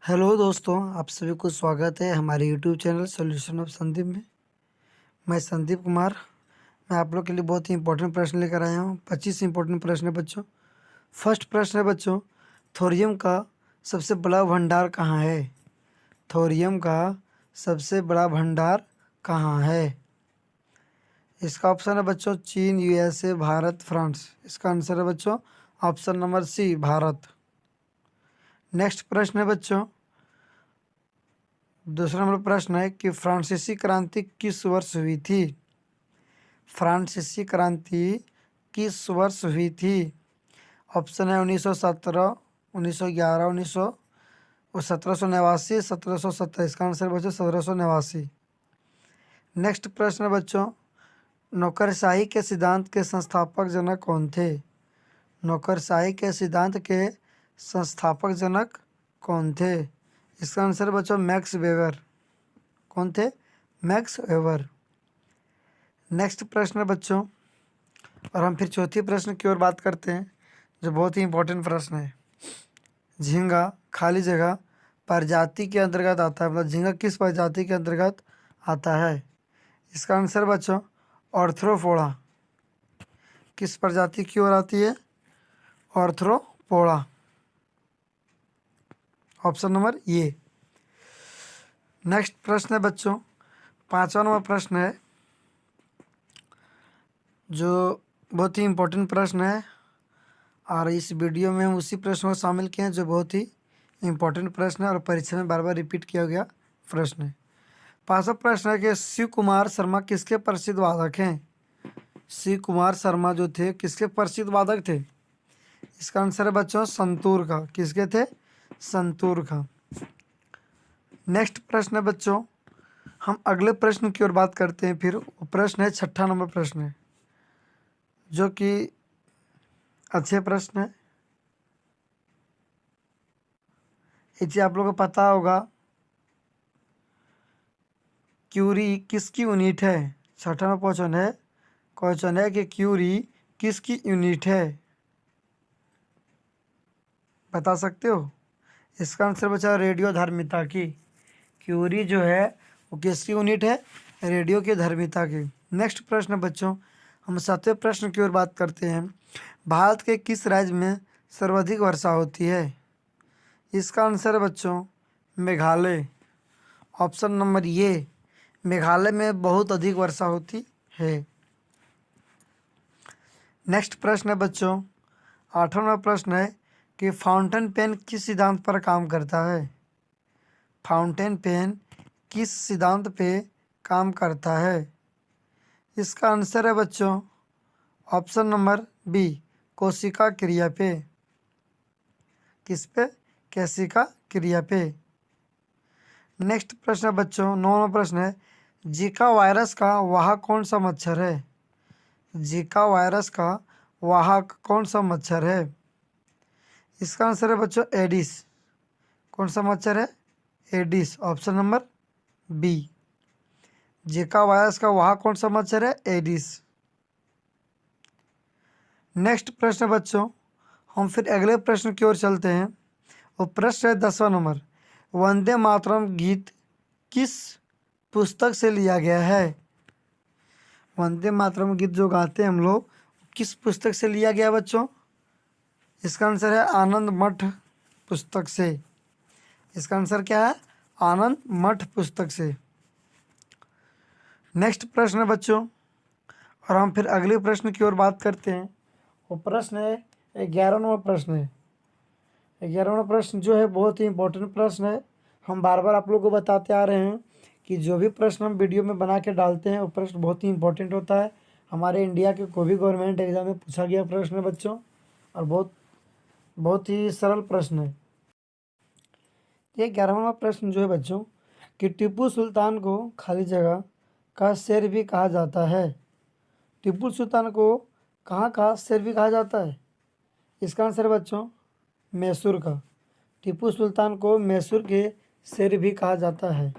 Hello दोस्तों, आप सभी को स्वागत है हमारे YouTube channel solution of Sandeep में। मैं संदीप कुमार। मैं आप लोग के लिए बहुत ही इंपॉर्टेंट प्रश्न लेकर आया हूँ। 25 इंपॉर्टेंट प्रश्न है बच्चों। फर्स्ट प्रश्न है बच्चों, थोरियम का सबसे बड़ा भंडार कहाँ है? थोरियम का सबसे बड़ा भंडार कहाँ है? इसका ऑप्शन है बच्चों चीन, यूएसए, भारत, फ्रांस। इसका आंसर है बच्चों option number C, Bharat. Next प्रश्न है बच्चों, दूसरा नंबर प्रश्न है कि फ्रांसीसी क्रांति किस वर्ष हुई थी? फ्रांसीसी क्रांति किस वर्ष हुई थी? ऑप्शन है 1917, 1911, 1789, 1770। इसका आंसर बच्चों 1789। नेक्स्ट प्रश्न है बच्चों, नौकरशाही के सिद्धांत के संस्थापक जनक कौन थे? नौकरशाही के सिद्धांत के संस्थापक जनक कौन थे? इसका आंसर बच्चों मैक्स वेबर। कौन थे? Max weber. नेक्स्ट प्रश्न है बच्चों, और हम फिर चौथी प्रश्न की ओर बात करते हैं, जो बहुत ही इंपॉर्टेंट प्रश्न है। झींगा खाली जगह प्रजाति के अंतर्गत आता है, मतलब झींगा किस प्रजाति के अंतर्गत आता है? इसका आंसर बच्चों ऑर्थ्रोपोडा। किस प्रजाति की ओर आती है? ऑर्थ्रोपोडा। ऑप्शन नंबर ये। नेक्स्ट प्रश्न है बच्चों, पांचवा नंबर प्रश्न है, जो बहुत ही इम्पोर्टेंट प्रश्न है, और इस वीडियो में हम उसी प्रश्न को शामिल किए हैं जो बहुत ही इम्पोर्टेंट प्रश्न है और परीक्षा में बार बार रिपीट किया गया प्रश्न है। पांचवा प्रश्न है कि शिव कुमार शर्मा किसके प्रसिद्ध वादक हैं? शिव कुमार शर्मा जो थे किसके प्रसिद्ध वादक थे? इसका आंसर है बच्चों संतूर का। किसके थे? संतूर का। नेक्स्ट प्रश्न है बच्चों, हम अगले प्रश्न की ओर बात करते हैं। फिर प्रश्न है छठा नंबर प्रश्न है, जो कि अच्छे प्रश्न है। इसे आप लोगों को पता होगा, क्यूरी किसकी यूनिट है? छठा नंबर क्वेश्चन है कि क्यूरी किसकी यूनिट है? बता सकते हो? इसका आंसर बचा रेडियो धर्मिता की। क्यूरी जो है वो किसकी यूनिट है? रेडियो की धर्मिता की। नेक्स्ट प्रश्न बच्चों, हम सातवें प्रश्न की ओर बात करते हैं। भारत के किस राज्य में सर्वाधिक वर्षा होती है? इसका आंसर है बच्चों मेघालय। ऑप्शन नंबर ये, मेघालय में बहुत अधिक वर्षा होती है। नेक्स्ट प्रश्न है बच्चों, आठवां प्रश्न है कि फाउंटेन पेन किस सिद्धांत पर काम करता है? फाउंटेन पेन किस सिद्धांत पे काम करता है? इसका आंसर है बच्चों ऑप्शन नंबर बी, कोशिका क्रिया पे। किस पे? कोशिका क्रिया पे। नेक्स्ट प्रश्न है बच्चों, नौवां प्रश्न है, जीका वायरस का वाहक कौन सा मच्छर है? जीका वायरस का वाहक कौन सा मच्छर है? इसका आंसर है बच्चों एडिस। कौन सा मच्छर है? Aedes. Option number B. Zika virus का वाहक कौन सा मच्छर है? एडिस। नेक्स्ट प्रश्न बच्चों, हम फिर अगले प्रश्न की ओर चलते हैं। वो प्रश्न है 10वां नंबर, वंदे मातरम गीत किस पुस्तक से लिया गया है? वंदे मातरम गीत जो गाते हैं हम लोग, किस पुस्तक से लिया गया बच्चों? इसका आंसर है आनंद मठ पुस्तक से। इसका आंसर क्या है? आनंद मठ पुस्तक से। नेक्स्ट प्रश्न है बच्चों, और हम फिर अगले प्रश्न की ओर बात करते हैं। वो प्रश्न है 11वां नंबर प्रश्न है। 11वां प्रश्न जो है बहुत ही इंपॉर्टेंट प्रश्न है। हम बार बार आप लोगों को बताते आ रहे हैं कि जो भी प्रश्न हम वीडियो में बना के डालते हैं वो प्रश्न बहुत ही इंपॉर्टेंट होता है। हमारे इंडिया के कोई भी गवर्नमेंट एग्जाम में पूछा गया प्रश्न है बच्चों, और बहुत ही सरल प्रश्न है। ये 11वां प्रश्न जो है बच्चों, कि टीपू सुल्तान को खाली जगह का शेर भी कहा जाता है। टीपू सुल्तान को कहाँ का शेर भी कहा जाता है? इसका आंसर बच्चों मैसूर का। टीपू सुल्तान को मैसूर के शेर भी कहा जाता है।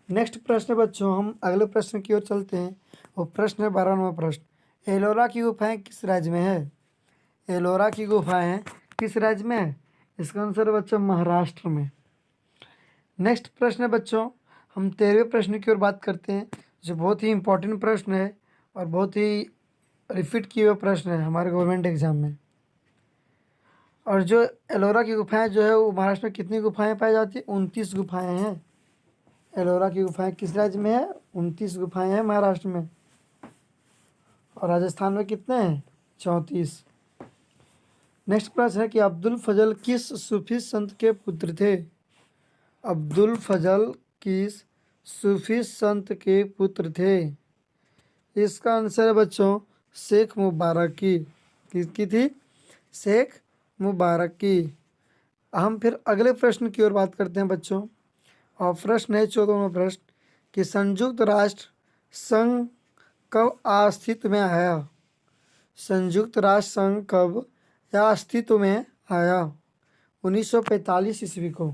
नेक्स्ट प्रश्न बच्चों, हम अगले प्रश्न की ओर चलते हैं। वो प्रश्न है 12वां प्रश्न, एलोरा की गुफाएं किस राज्य में है? एलोरा की गुफाएं किस राज्य में है? इसका आंसर है बच्चों महाराष्ट्र में। नेक्स्ट प्रश्न है बच्चों, हम 13वें प्रश्न की ओर बात करते हैं, जो बहुत ही इंपॉर्टेंट प्रश्न है और बहुत ही रिपीट किए हुए प्रश्न है हमारे गवर्नमेंट एग्जाम में। और जो एलोरा की गुफाएं जो है वो महाराष्ट्र में कितनी गुफाएं पाई जाती है? 29 गुफाएं हैं। एलोरा की गुफाएं किस राज्य में है? 29 गुफाएं हैं महाराष्ट्र में। और राजस्थान में कितने हैं? 34। नेक्स्ट प्रश्न है कि अब्दुल फजल किस सूफी संत के पुत्र थे? अब्दुल फजल किस सूफी संत के पुत्र थे? इसका आंसर है बच्चों शेख मुबारक की। किसकी थी? शेख मुबारक की। हम फिर अगले प्रश्न की ओर बात करते हैं बच्चों, और प्रश्न है 14वां प्रश्न कि संयुक्त राष्ट्र संघ कब अस्तित्व में आया? संयुक्त राष्ट्र संघ कब या अस्तित्व में आया? 1945 ईस्वी को।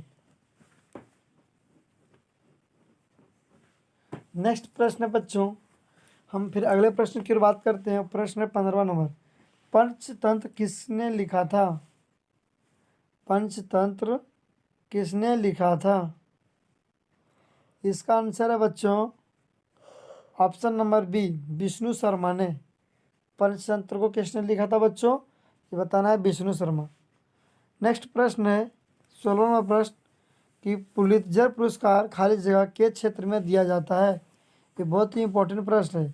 नेक्स्ट प्रश्न है बच्चों, हम फिर अगले प्रश्न की ओर बात करते हैं। प्रश्न है 15वां नंबर, पंचतंत्र किसने लिखा था? पंचतंत्र किसने लिखा था? इसका आंसर है बच्चों option number B, Vishnu Sharma ने। पंचतंत्र को किसने लिखा था बच्चों? ये बताना है, विष्णु शर्मा। नेक्स्ट प्रश्न है 16वां प्रश्न कि पुलित्जर पुरस्कार खाली जगह के क्षेत्र में दिया जाता है? ये बहुत ही इंपॉर्टेंट प्रश्न है,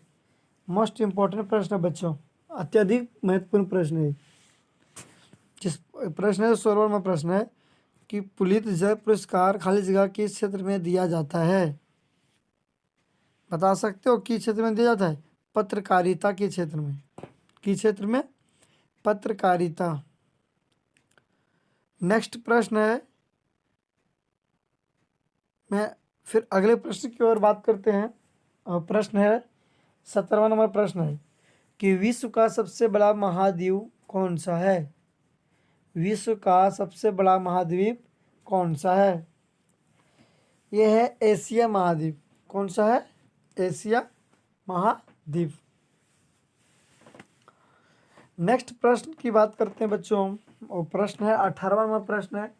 मोस्ट इंपॉर्टेंट प्रश्न है बच्चों, अत्यधिक महत्वपूर्ण प्रश्न है। जिस प्रश्न है 16वां प्रश्न है कि पुलित्जर पुरस्कार खाली जगह किस क्षेत्र में दिया जाता है? बता सकते हो किस क्षेत्र में दिया जाता है? पत्रकारिता के क्षेत्र में। किस क्षेत्र में? पत्रकारिता। नेक्स्ट प्रश्न है, मैं फिर अगले प्रश्न की ओर बात करते हैं, और प्रश्न है 17वां नंबर प्रश्न है कि विश्व का सबसे बड़ा महाद्वीप कौन सा है? विश्व का सबसे बड़ा महाद्वीप कौन सा है? यह है एशिया महाद्वीप। कौन सा है? एशिया महाद्वीप। नेक्स्ट प्रश्न की बात करते हैं बच्चों, और प्रश्न है 18वां नंबर प्रश्न है,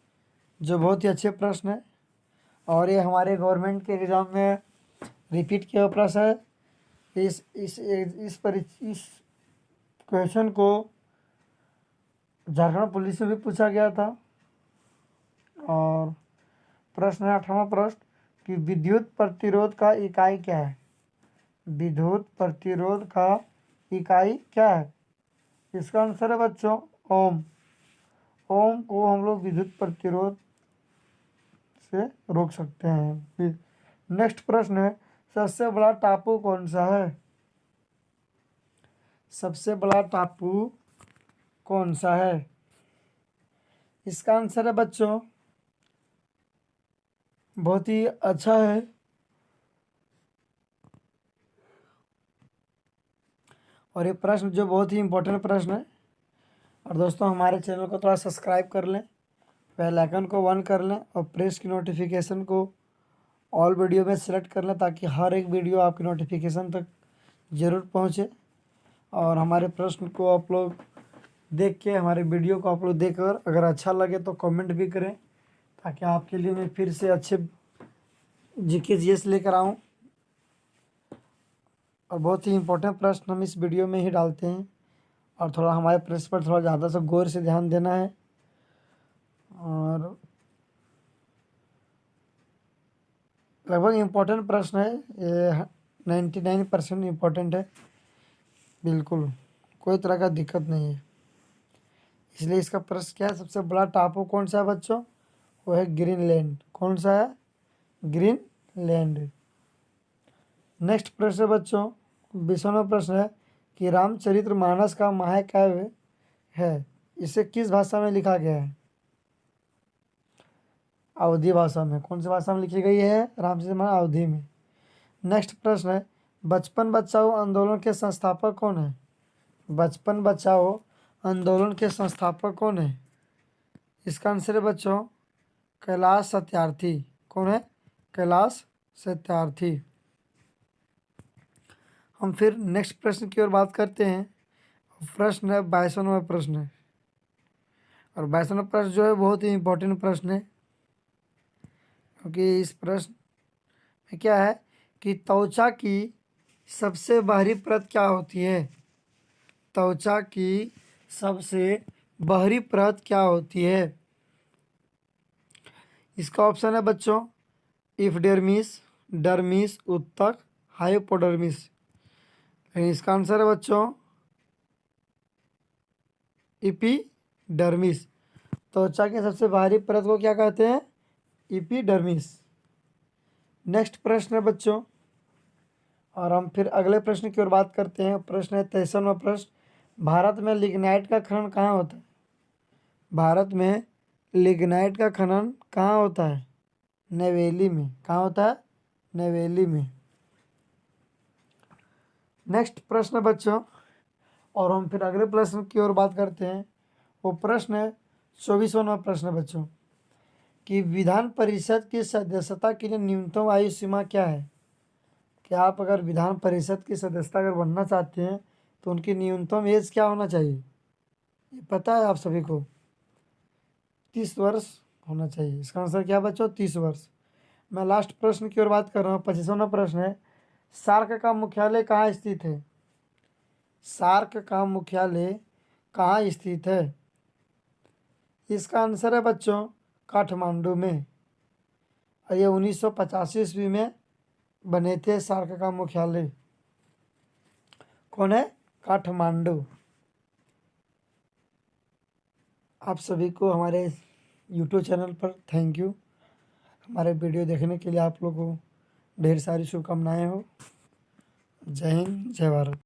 जो बहुत ही अच्छे प्रश्न है और ये हमारे गवर्नमेंट के एग्ज़ाम में रिपीट किया हुआ प्रश्न है। इस क्वेश्चन को झारखंड पुलिस से भी पूछा गया था। और प्रश्न है 18वां प्रश्न कि विद्युत प्रतिरोध का इकाई क्या है? विद्युत प्रतिरोध का इकाई क्या है? इसका आंसर है बच्चों ओम। ओम को हम लोग विद्युत प्रतिरोध से रोक सकते हैं। नेक्स्ट प्रश्न है सबसे बड़ा टापू कौन सा है? सबसे बड़ा टापू कौन सा है? इसका आंसर है बच्चों बहुत ही अच्छा है, और ये प्रश्न जो बहुत ही इंपॉर्टेंट प्रश्न है। और दोस्तों हमारे चैनल को थोड़ा सब्सक्राइब कर लें, बेल आइकन को ऑन कर लें और प्रेस की नोटिफिकेशन को ऑल वीडियो में सेलेक्ट कर लें, ताकि हर एक वीडियो आपकी नोटिफिकेशन तक ज़रूर पहुँचे। और हमारे प्रश्न को आप लोग देख के, हमारे वीडियो को आप लोग देखकर अगर अच्छा लगे तो कमेंट भी करें, ताकि आपके लिए मैं फिर से अच्छे जीके जीएस लेकर आऊँ। और बहुत ही इंपॉर्टेंट प्रश्न हम इस वीडियो में ही डालते हैं, और थोड़ा हमारे प्रश्न पर थोड़ा ज़्यादा से गौर से ध्यान देना है। और लगभग इम्पोर्टेंट प्रश्न है ये, 99% इम्पोर्टेंट है, बिल्कुल कोई तरह का दिक्कत नहीं है। इसलिए इसका प्रश्न क्या है, सबसे बड़ा टापू कौन सा है बच्चों? वो है ग्रीनलैंड। कौन सा है? ग्रीनलैंड। नेक्स्ट प्रश्न है बच्चों 20वां प्रश्न है कि रामचरितमानस का महाकाव्य है, इसे किस भाषा में लिखा गया है? अवधी भाषा में। कौन सी भाषा में लिखी गई है? रामचरितमानस अवधी में। नेक्स्ट प्रश्न है बचपन बचाओ आंदोलन के संस्थापक कौन है? बचपन बचाओ आंदोलन के संस्थापक कौन है? इसका आंसर है बच्चों कैलाश सत्यार्थी। कौन है? कैलाश सत्यार्थी। हम फिर नेक्स्ट प्रश्न की ओर बात करते हैं। प्रश्न है 22वां प्रश्न है, और 22वां प्रश्न जो है बहुत ही इंपॉर्टेंट प्रश्न है। क्योंकि इस प्रश्न में क्या है कि त्वचा की सबसे बाहरी परत क्या होती है? त्वचा की सबसे बाहरी परत क्या होती है? इसका ऑप्शन है बच्चों इफडर्मिस, डर्मिस, उत्तक, हाइपोडर्मिस। इसका आंसर है बच्चों इपीडर्मिस। त्वचा की सबसे बाहरी परत को क्या कहते हैं? इपीडर्मिस। नेक्स्ट प्रश्न है बच्चों, और हम फिर अगले प्रश्न की ओर बात करते हैं। प्रश्न है 63वां प्रश्न, भारत में लिग्नाइट का खनन कहाँ होता है? भारत में लिग्नाइट का खनन कहाँ होता है? नवेली में। कहाँ होता है? नवेली में। नेक्स्ट प्रश्न बच्चों, और हम फिर अगले प्रश्न की ओर बात करते हैं। वो प्रश्न है 24वां प्रश्न बच्चों, कि विधान परिषद की सदस्यता के लिए न्यूनतम आयु सीमा क्या है? कि आप अगर विधान परिषद की सदस्यता अगर बनना चाहते हैं तो उनकी न्यूनतम एज क्या होना चाहिए? ये पता है आप सभी को? 30 वर्ष होना चाहिए। इसका आंसर क्या बच्चों? 30 वर्ष। मैं लास्ट प्रश्न की ओर बात कर रहा हूँ। 25वां प्रश्न है, सार्क का मुख्यालय कहाँ स्थित है? सार्क का मुख्यालय कहाँ स्थित है? इसका आंसर है बच्चों काठमांडू में। और ये 1985 ईस्वी में बने थे सार्क का मुख्यालय। कौन है? काठमांडू। आप सभी को हमारे यूट्यूब चैनल पर थैंक यू। हमारे वीडियो देखने के लिए आप लोगों को ढेर सारी शुभकामनाएं हो। जय हिंद, जय भारत।